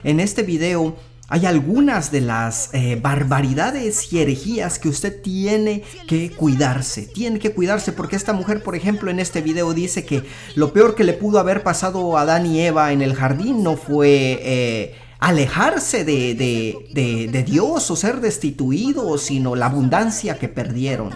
En este video hay algunas de las barbaridades y herejías que usted tiene que cuidarse. Tiene que cuidarse porque esta mujer, por ejemplo, en este video dice que lo peor que le pudo haber pasado a Adán y Eva en el jardín no fue alejarse de Dios o ser destituidos, sino la abundancia que perdieron.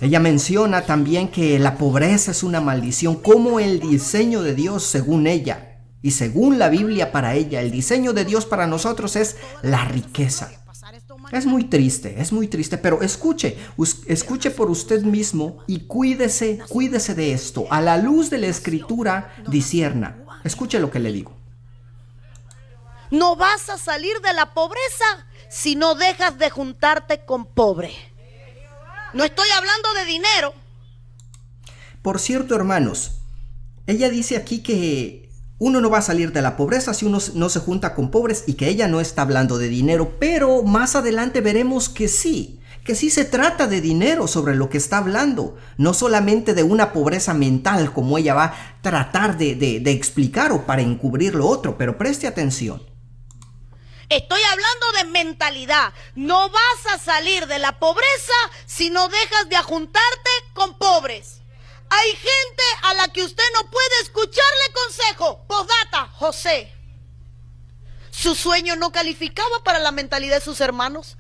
Ella menciona también que la pobreza es una maldición, como el diseño de Dios según ella. Y según la Biblia para ella, el diseño de Dios para nosotros es la riqueza. Es muy triste, pero escuche por usted mismo y cuídese de esto. A la luz de la Escritura, discierna. Escuche lo que le digo. No vas a salir de la pobreza si no dejas de juntarte con pobre. No estoy hablando de dinero. Por cierto, hermanos, ella dice aquí que uno no va a salir de la pobreza si uno no se junta con pobres y que ella no está hablando de dinero, pero más adelante veremos que sí se trata de dinero sobre lo que está hablando, no solamente de una pobreza mental como ella va a tratar de explicar o para encubrir lo otro, pero preste atención. Estoy hablando de mentalidad. No vas a salir de la pobreza si no dejas de juntarte con pobres. Hay gente a la que usted no puede escucharle consejo. Postdata, José. Su sueño no calificaba para la mentalidad de sus hermanos.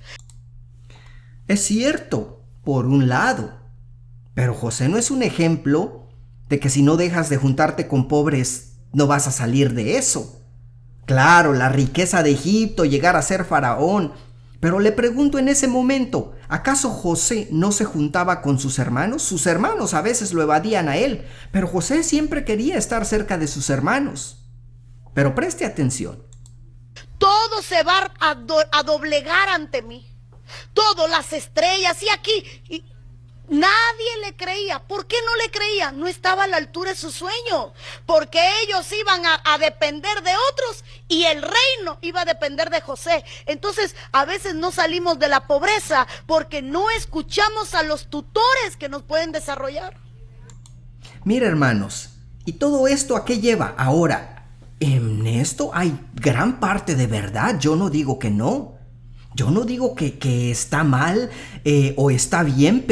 Es cierto, por un lado. Pero José no es un ejemplo de que si no dejas de juntarte con pobres, no vas a salir de eso. Claro, la riqueza de Egipto, llegar a ser faraón. Pero le pregunto en ese momento, ¿acaso José no se juntaba con sus hermanos? Sus hermanos a veces lo evadían a él, pero José siempre quería estar cerca de sus hermanos. Pero preste atención. Todo se va a doblegar ante mí. Todo, las estrellas y aquí. Nadie le creía. ¿Por qué no le creía? No estaba a la altura de su sueño. Porque ellos iban a depender de otros y el reino iba a depender de José. Entonces, a veces no salimos de la pobreza porque no escuchamos a los tutores que nos pueden desarrollar. Mira, hermanos, ¿y todo esto a qué lleva? Ahora, en esto hay gran parte de verdad. Yo no digo que no. Yo no digo que está mal o está bien,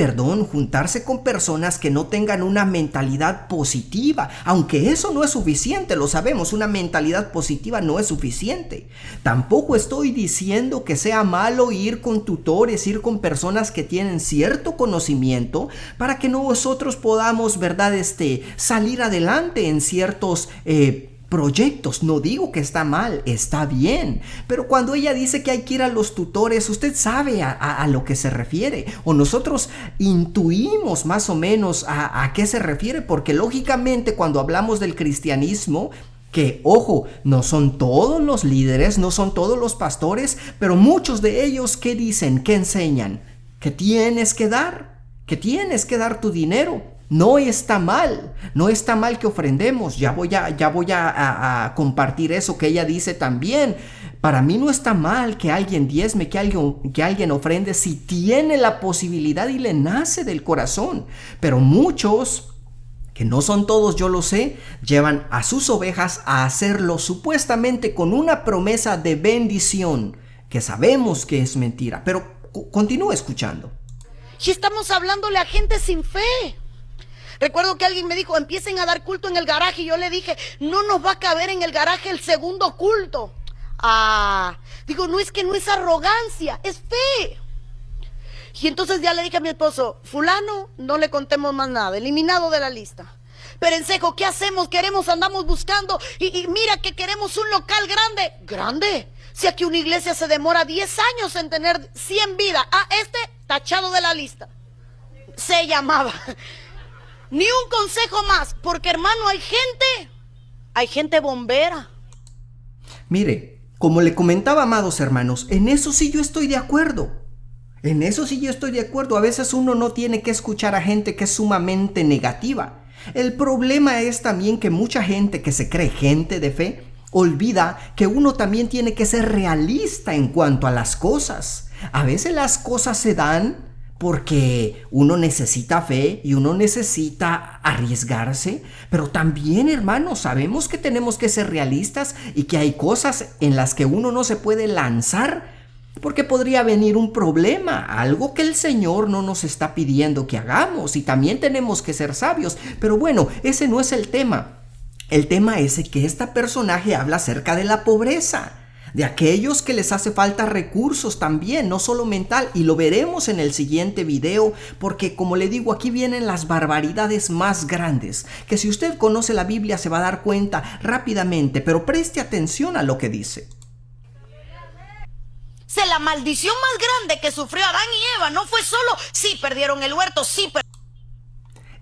juntarse con personas que no tengan una mentalidad positiva, aunque eso no es suficiente, lo sabemos, una mentalidad positiva no es suficiente. Tampoco estoy diciendo que sea malo ir con tutores, ir con personas que tienen cierto conocimiento para que nosotros podamos, ¿verdad?, salir adelante en ciertos proyectos. No digo que está mal, está bien, pero cuando ella dice que hay que ir a los tutores, usted sabe a lo que se refiere, o nosotros intuimos más o menos a qué se refiere, porque lógicamente cuando hablamos del cristianismo, que ojo, no son todos los líderes, no son todos los pastores, pero muchos de ellos, ¿qué dicen? ¿Qué enseñan? Que tienes que dar tu dinero. No está mal que ofrendemos. Ya voy a compartir eso que ella dice también. Para mí no está mal que alguien diezme, que alguien ofrende si tiene la posibilidad y le nace del corazón. Pero muchos, que no son todos, yo lo sé, llevan a sus ovejas a hacerlo supuestamente con una promesa de bendición, que sabemos que es mentira. Pero continúa escuchando. Y estamos hablándole a gente sin fe. Recuerdo que alguien me dijo, empiecen a dar culto en el garaje. Y yo le dije, no nos va a caber en el garaje el segundo culto. Digo, no es que no es arrogancia, es fe. Y entonces ya le dije a mi esposo, fulano, no le contemos más nada, eliminado de la lista. Perencejo, ¿qué hacemos? Andamos buscando. Y mira que queremos un local grande. ¿Grande? Si aquí una iglesia se demora 10 años en tener 100 vidas. Tachado de la lista. Se llamaba... Ni un consejo más, porque hermano, hay gente bombera. Mire, como le comentaba, amados hermanos, en eso sí yo estoy de acuerdo. A veces uno no tiene que escuchar a gente que es sumamente negativa. El problema es también que mucha gente que se cree gente de fe olvida que uno también tiene que ser realista en cuanto a las cosas. A veces las cosas se dan porque uno necesita fe y uno necesita arriesgarse, pero también, hermanos, sabemos que tenemos que ser realistas y que hay cosas en las que uno no se puede lanzar porque podría venir un problema, algo que el Señor no nos está pidiendo que hagamos, y también tenemos que ser sabios. Pero bueno, ese no es el tema. El tema es que este personaje habla acerca de la pobreza, de aquellos que les hace falta recursos también, no solo mental, y lo veremos en el siguiente video, porque como le digo, aquí vienen las barbaridades más grandes, que si usted conoce la Biblia se va a dar cuenta rápidamente, pero preste atención a lo que dice. La maldición más grande que sufrió Adán y Eva no fue solo, sí perdieron el huerto,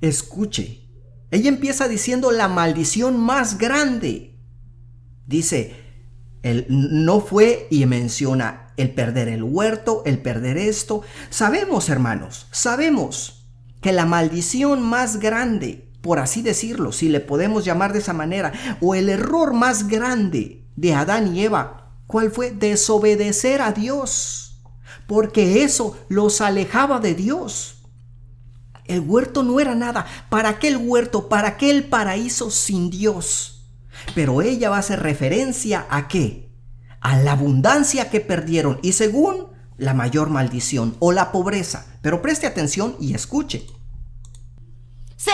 Escuche, ella empieza diciendo la maldición más grande. Dice, no fue, y menciona el perder el huerto, el perder esto. Sabemos, hermanos, sabemos que la maldición más grande, por así decirlo, si le podemos llamar de esa manera, o el error más grande de Adán y Eva, ¿cuál fue? Desobedecer a Dios, porque eso los alejaba de Dios. El huerto no era nada. ¿Para qué el huerto? ¿Para qué el paraíso sin Dios? Pero ella va a hacer referencia ¿a qué? A la abundancia que perdieron y según la mayor maldición o la pobreza. Pero preste atención y escuche.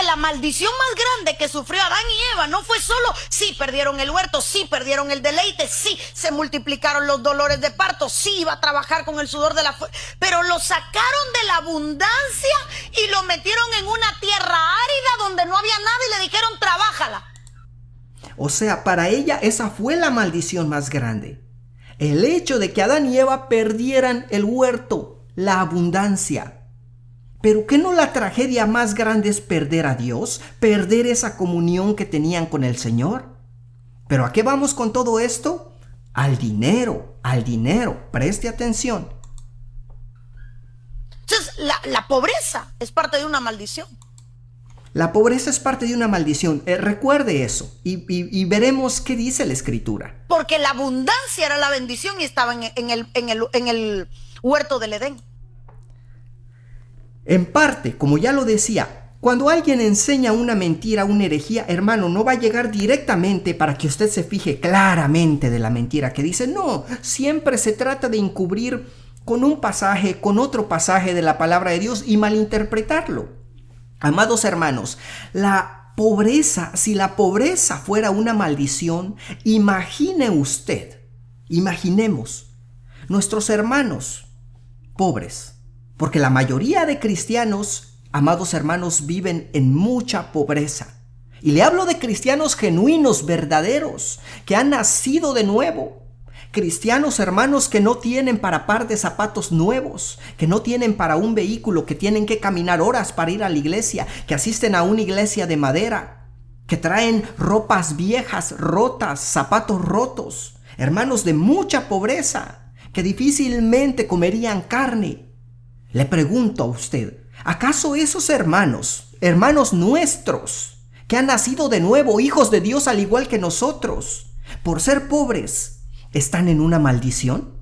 La maldición más grande que sufrió Adán y Eva no fue solo, sí perdieron el huerto, sí perdieron el deleite, sí se multiplicaron los dolores de parto, sí iba a trabajar con el sudor de la pero lo sacaron de la abundancia y lo metieron en una tierra árida donde no había nada y le dijeron trabájala. O sea, para ella esa fue la maldición más grande. El hecho de que Adán y Eva perdieran el huerto, la abundancia. ¿Pero qué no la tragedia más grande es perder a Dios? ¿Perder esa comunión que tenían con el Señor? ¿Pero a qué vamos con todo esto? Al dinero, al dinero. Preste atención. Entonces, la pobreza es parte de una maldición. La pobreza es parte de una maldición. Recuerde eso y veremos qué dice la Escritura. Porque la abundancia era la bendición y estaba en el huerto del Edén. En parte, como ya lo decía, cuando alguien enseña una mentira, una herejía, hermano, no va a llegar directamente para que usted se fije claramente de la mentira que dice. No, siempre se trata de encubrir con un pasaje, con otro pasaje de la palabra de Dios y malinterpretarlo. Amados hermanos, la pobreza, si la pobreza fuera una maldición, imagine usted, imaginemos, nuestros hermanos pobres. Porque la mayoría de cristianos, amados hermanos, viven en mucha pobreza. Y le hablo de cristianos genuinos, verdaderos, que han nacido de nuevo. Cristianos, hermanos, que no tienen para par de zapatos nuevos, que no tienen para un vehículo, que tienen que caminar horas para ir a la iglesia, que asisten a una iglesia de madera, que traen ropas viejas, rotas, zapatos rotos. Hermanos de mucha pobreza, que difícilmente comerían carne. Le pregunto a usted, ¿acaso esos hermanos nuestros, que han nacido de nuevo, hijos de Dios al igual que nosotros, por ser pobres, están en una maldición?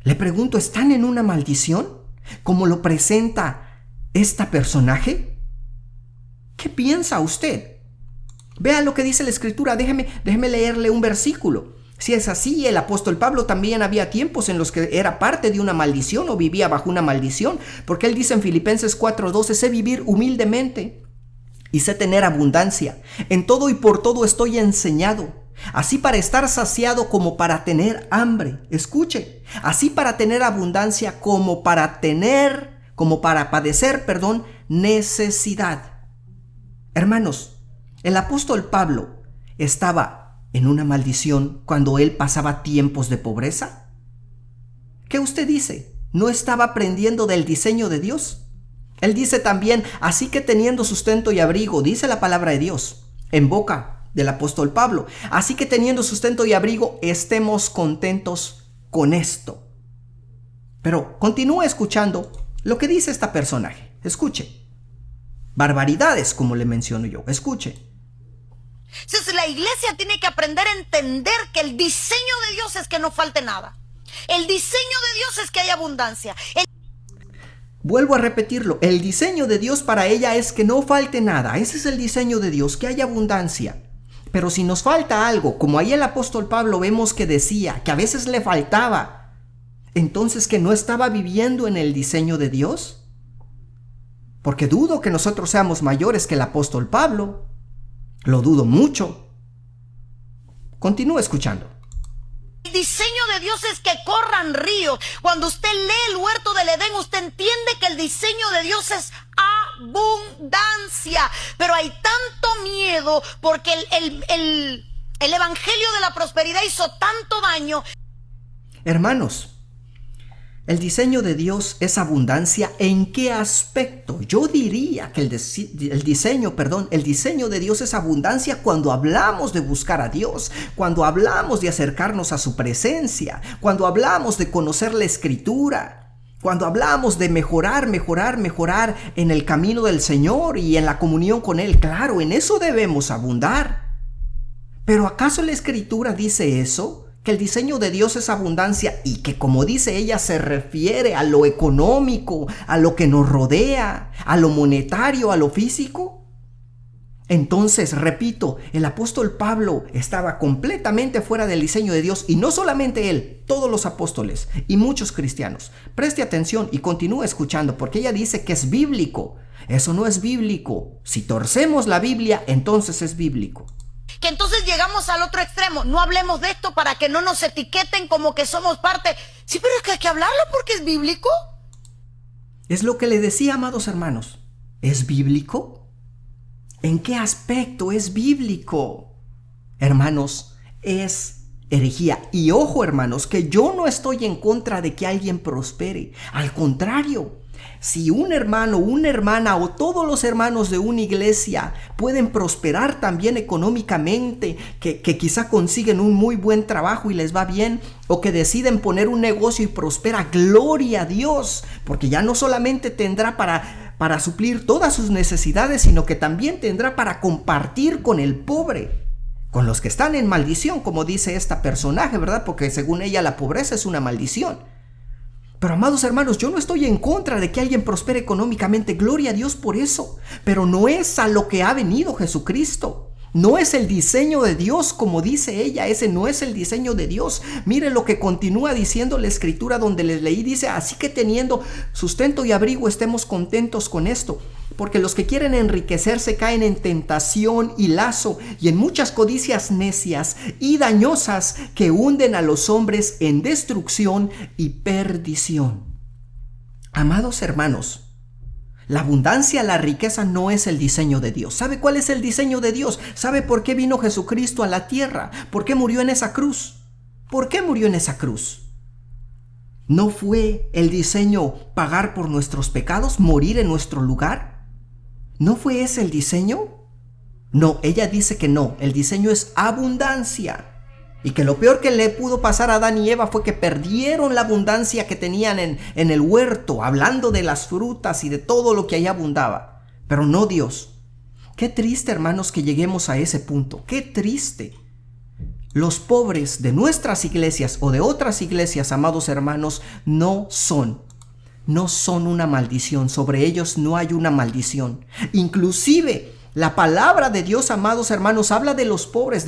Le pregunto, ¿están en una maldición? ¿Como lo presenta este personaje? ¿Qué piensa usted? Vea lo que dice la Escritura, déjeme leerle un versículo. Si es así, el apóstol Pablo también había tiempos en los que era parte de una maldición o vivía bajo una maldición, porque él dice en Filipenses 4:12, sé vivir humildemente y sé tener abundancia. En todo y por todo estoy enseñado, así para estar saciado como para tener hambre. Escuche, así para tener abundancia como para padecer, necesidad. Hermanos, el apóstol Pablo estaba en una maldición cuando él pasaba tiempos de pobreza. ¿Qué usted dice? ¿No estaba aprendiendo del diseño de Dios? Él dice también, así que teniendo sustento y abrigo, dice la palabra de Dios en boca del apóstol Pablo, así que teniendo sustento y abrigo, estemos contentos con esto. Pero continúe escuchando lo que dice este personaje. Escuche. Barbaridades, como le menciono yo. Escuche. Entonces la iglesia tiene que aprender a entender que el diseño de Dios es que no falte nada. El diseño de Dios es que haya abundancia. Vuelvo a repetirlo, el diseño de Dios para ella es que no falte nada. Ese es el diseño de Dios, que haya abundancia. Pero si nos falta algo, como ahí el apóstol Pablo vemos que decía que a veces le faltaba, entonces que no estaba viviendo en el diseño de Dios. Porque dudo que nosotros seamos mayores que el apóstol Pablo. Lo dudo mucho. Continúa escuchando. El diseño de Dios es que corran ríos. Cuando usted lee el huerto del Edén, usted entiende que el diseño de Dios es abundancia. Pero hay tanto miedo porque el evangelio de la prosperidad hizo tanto daño. Hermanos, el diseño de Dios es abundancia. ¿En qué aspecto? Yo diría que el diseño de Dios es abundancia cuando hablamos de buscar a Dios, cuando hablamos de acercarnos a su presencia, cuando hablamos de conocer la Escritura, cuando hablamos de mejorar en el camino del Señor y en la comunión con Él. Claro, en eso debemos abundar. ¿Pero acaso la Escritura dice eso? Que el diseño de Dios es abundancia y que, como dice ella, se refiere a lo económico, a lo que nos rodea, a lo monetario, a lo físico. Entonces, repito, el apóstol Pablo estaba completamente fuera del diseño de Dios, y no solamente él, todos los apóstoles y muchos cristianos. Preste atención y continúe escuchando, porque ella dice que es bíblico. Eso no es bíblico. Si torcemos la Biblia, entonces es bíblico. Que entonces llegamos al otro extremo. No hablemos de esto para que no nos etiqueten como que somos parte. Sí, pero es que hay que hablarlo porque es bíblico. Es lo que le decía, amados hermanos. ¿Es bíblico? ¿En qué aspecto es bíblico? Hermanos, es herejía. Y ojo, hermanos, que yo no estoy en contra de que alguien prospere. Al contrario, si un hermano, una hermana o todos los hermanos de una iglesia pueden prosperar también económicamente, que quizá consiguen un muy buen trabajo y les va bien, o que deciden poner un negocio y prospera, gloria a Dios, porque ya no solamente tendrá para suplir todas sus necesidades, sino que también tendrá para compartir con el pobre, con los que están en maldición, como dice esta personaje, ¿verdad? Porque según ella la pobreza es una maldición. Pero, amados hermanos, yo no estoy en contra de que alguien prospere económicamente, gloria a Dios por eso, pero no es a lo que ha venido Jesucristo. No es el diseño de Dios, como dice ella, ese no es el diseño de Dios. Mire lo que continúa diciendo la Escritura donde les leí, dice: así que teniendo sustento y abrigo estemos contentos con esto, porque los que quieren enriquecerse caen en tentación y lazo y en muchas codicias necias y dañosas que hunden a los hombres en destrucción y perdición. Amados hermanos, la abundancia, la riqueza no es el diseño de Dios. ¿Sabe cuál es el diseño de Dios? ¿Sabe por qué vino Jesucristo a la tierra? ¿Por qué murió en esa cruz? ¿Por qué murió en esa cruz? ¿No fue el diseño pagar por nuestros pecados, morir en nuestro lugar? ¿No fue ese el diseño? No, ella dice que no. El diseño es abundancia. Y que lo peor que le pudo pasar a Adán y Eva fue que perdieron la abundancia que tenían en el huerto, hablando de las frutas y de todo lo que ahí abundaba. Pero no Dios. Qué triste, hermanos, que lleguemos a ese punto. Qué triste. Los pobres de nuestras iglesias o de otras iglesias, amados hermanos, no son una maldición. Sobre ellos no hay una maldición. Inclusive la palabra de Dios, amados hermanos, habla de los pobres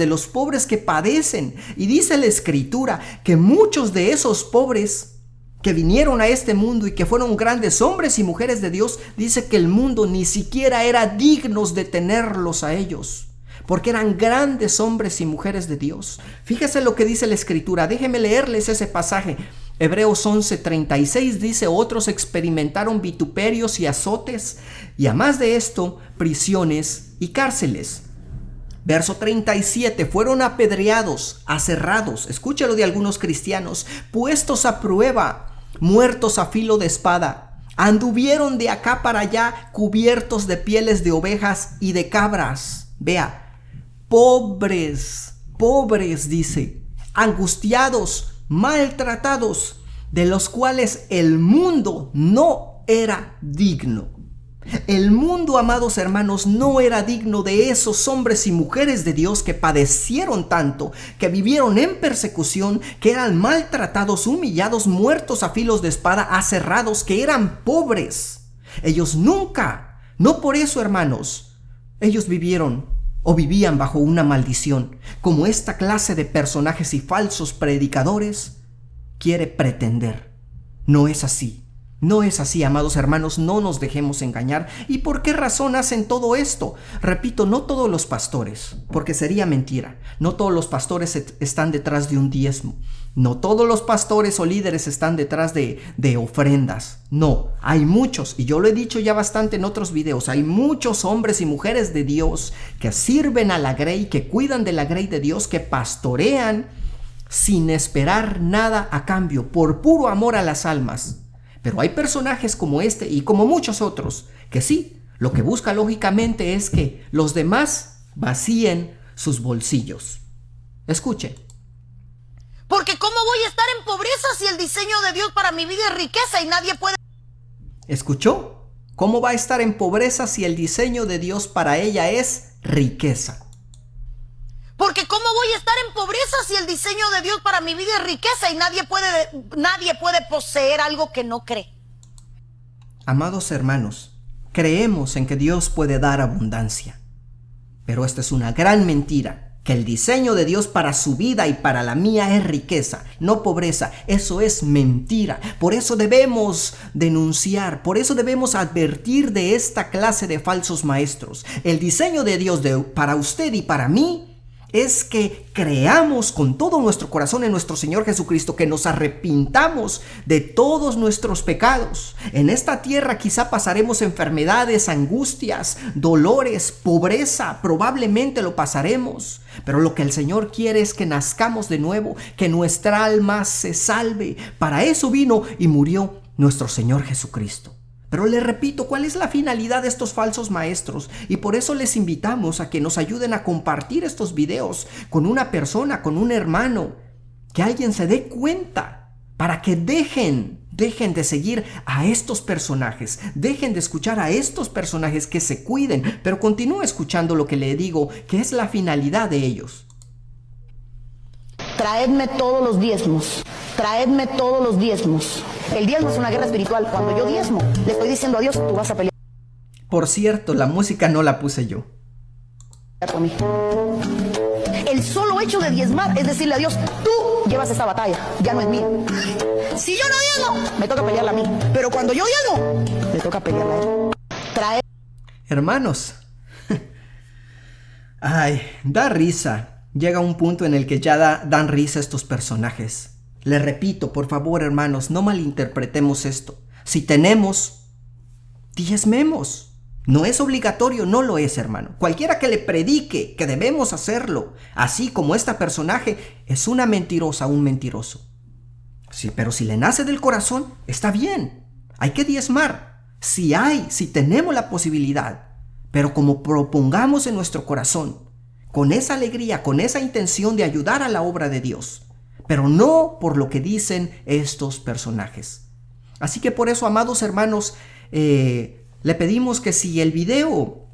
que padecen. Y dice la Escritura que muchos de esos pobres que vinieron a este mundo y que fueron grandes hombres y mujeres de Dios, dice que el mundo ni siquiera era dignos de tenerlos a ellos, porque eran grandes hombres y mujeres de Dios. Fíjese lo que dice la Escritura. Déjenme leerles ese pasaje. Hebreos 11:36 dice: otros experimentaron vituperios y azotes, y a más de esto, prisiones y cárceles. Verso 37, fueron apedreados, aserrados, escúchalo de algunos cristianos, puestos a prueba, muertos a filo de espada, anduvieron de acá para allá cubiertos de pieles de ovejas y de cabras. Vea, pobres dice, angustiados, maltratados, de los cuales el mundo no era digno. El mundo, amados hermanos, no era digno de esos hombres y mujeres de Dios que padecieron tanto, que vivieron en persecución, que eran maltratados, humillados, muertos a filos de espada, aserrados, que eran pobres. Ellos nunca, no por eso, hermanos, ellos vivieron o vivían bajo una maldición, como esta clase de personajes y falsos predicadores quiere pretender. No es así. No es así, amados hermanos, no nos dejemos engañar. ¿Y por qué razón hacen todo esto? Repito, no todos los pastores, porque sería mentira. No todos los pastores están detrás de un diezmo. No todos los pastores o líderes están detrás de ofrendas. No, hay muchos, y yo lo he dicho ya bastante en otros videos, hay muchos hombres y mujeres de Dios que sirven a la grey, que cuidan de la grey de Dios, que pastorean sin esperar nada a cambio, por puro amor a las almas. Pero hay personajes como este y como muchos otros que sí, lo que busca lógicamente es que los demás vacíen sus bolsillos. Escuchen. Porque ¿cómo voy a estar en pobreza si el diseño de Dios para mi vida es riqueza y nadie puede... ¿Escuchó? ¿Cómo va a estar en pobreza si el diseño de Dios para ella es riqueza? Porque ¿cómo voy a estar en pobreza si el diseño de Dios para mi vida es riqueza y nadie puede poseer algo que no cree? Amados hermanos, creemos en que Dios puede dar abundancia. Pero esta es una gran mentira, que el diseño de Dios para su vida y para la mía es riqueza, no pobreza. Eso es mentira. Por eso debemos denunciar, por eso debemos advertir de esta clase de falsos maestros. El diseño de Dios para usted y para mí es que creamos con todo nuestro corazón en nuestro Señor Jesucristo, que nos arrepintamos de todos nuestros pecados. En esta tierra quizá pasaremos enfermedades, angustias, dolores, pobreza, probablemente lo pasaremos. Pero lo que el Señor quiere es que nazcamos de nuevo, que nuestra alma se salve. Para eso vino y murió nuestro Señor Jesucristo. Pero les repito, ¿cuál es la finalidad de estos falsos maestros? Y por eso les invitamos a que nos ayuden a compartir estos videos con una persona, con un hermano, que alguien se dé cuenta, para que dejen de seguir a estos personajes, dejen de escuchar a estos personajes, que se cuiden, pero continúe escuchando lo que le digo, que es la finalidad de ellos. Traedme todos los diezmos. Traedme todos los diezmos. El diezmo es una guerra espiritual. Cuando yo diezmo, le estoy diciendo a Dios, tú vas a pelear Por cierto, la música no la puse yo. por mí. El solo hecho de diezmar es decirle a Dios, tú llevas esta batalla, ya no es mía. Si yo no diezmo, me toca pelearla a mí. Pero cuando yo diezmo, me toca pelearla a él. Hermanos, ay, da risa. Llega un punto en el que ya dan risa estos personajes. Les repito, por favor, hermanos, no malinterpretemos esto. Si tenemos, diezmemos. No es obligatorio, no lo es, hermano. Cualquiera que le predique que debemos hacerlo, así como este personaje, es una mentirosa, un mentiroso. Sí, pero si le nace del corazón, está bien. Hay que diezmar. Si tenemos la posibilidad. Pero como propongamos en nuestro corazón, con esa alegría, con esa intención de ayudar a la obra de Dios, pero no por lo que dicen estos personajes. Así que por eso, amados hermanos, le pedimos que si el video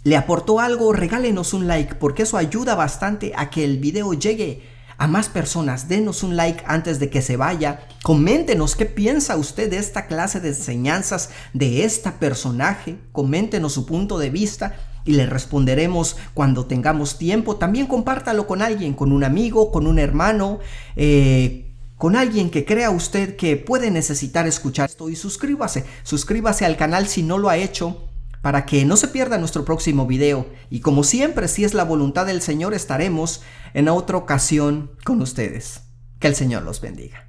le aportó algo, regálenos un like, porque eso ayuda bastante a que el video llegue a más personas. Denos un like antes de que se vaya. Coméntenos qué piensa usted de esta clase de enseñanzas, de este personaje. Coméntenos su punto de vista y le responderemos cuando tengamos tiempo. También compártalo con alguien, con un amigo, con un hermano, con alguien que crea usted que puede necesitar escuchar esto. Y suscríbase al canal si no lo ha hecho, para que no se pierda nuestro próximo video. Y como siempre, si es la voluntad del Señor, estaremos en otra ocasión con ustedes. Que el Señor los bendiga.